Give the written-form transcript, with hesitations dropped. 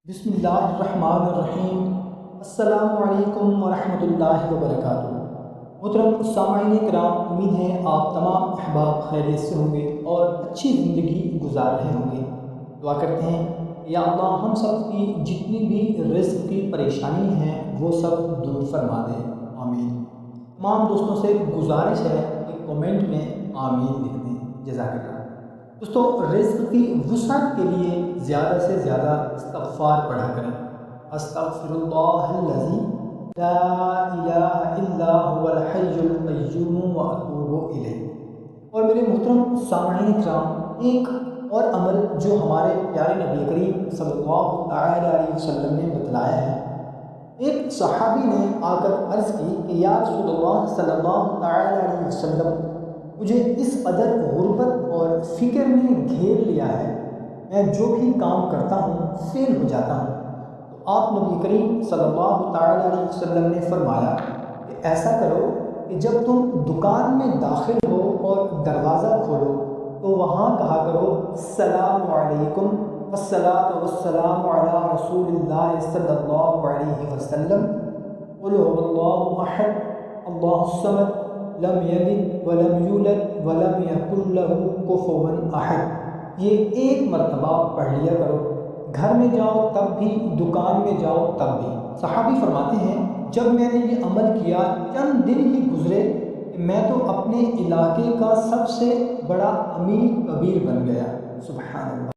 बिस्मिल्लाहिर्रहमानिर्रहीम। अस्सलामु अलैकुम वरहमतुल्लाहि वबरकातुहू। मोहतरम सामाईन किराम, उम्मीद है आप तमाम अहबाब खैरियत से होंगे और अच्छी ज़िंदगी गुजार रहे होंगे। दुआ करते हैं या अल्लाह हम सब की जितनी भी रिज़्क़ की परेशानी हैं वो सब दूर फरमा दे, आमीन। तमाम दोस्तों से गुजारिश है कि कमेंट में आमीन लिख दें, जज़ाकल्लाह। दोस्तों, रिज़्क़ की वुसअत के लिए ज़्यादा से ज़्यादा इस्तिग़फ़ार पढ़ा करें। अस्तग़फ़िरुल्लाहल्लज़ी ला इलाहा इल्ला हुवल हय्युल क़य्यूम व अतूबु इलैह। और मेरे मोहतरम सामईन किराम, एक और अमल जो हमारे प्यारे नबी करीम सल्लल्लाहु तआला अलैहि वसल्लम ने बतलाया है। एक सहाबी ने आकर अर्ज़ की कि या रसूलल्लाह सल्लल्लाहु तआला अलैहि वसल्लम, मुझे इस कदर गुर्बत और फ़िक्र ने घेर लिया है, मैं जो भी काम करता हूँ फ़ेल हो जाता हूँ। तो आप नबी करीम सल्लल्लाहु तआला अलैहि वसल्लम ने फरमाया कि ऐसा करो कि जब तुम दुकान में दाखिल हो और दरवाज़ा खोलो तो वहाँ कहा करो अस्सलामु अलैकुम वस्सलातु वस्सलामु अला रसूलिल्लाह सल्लल्लाहु अलैहि वसल्लम, कुल हुवल्लाहु अहद, अल्लाहुस समद, लम यलिद वलम यूलद वलम यकुल लहू कुफुवन अहद। ये एक मरतबा पढ़ लिया करो, घर में जाओ तब भी, दुकान में जाओ तब भी। सहाबी फरमाते हैं, जब मैंने ये अमल किया चंद दिन ही गुजरे कि मैं तो अपने इलाके का सबसे बड़ा अमीर कबीर बन गया। सुभान अल्लाह।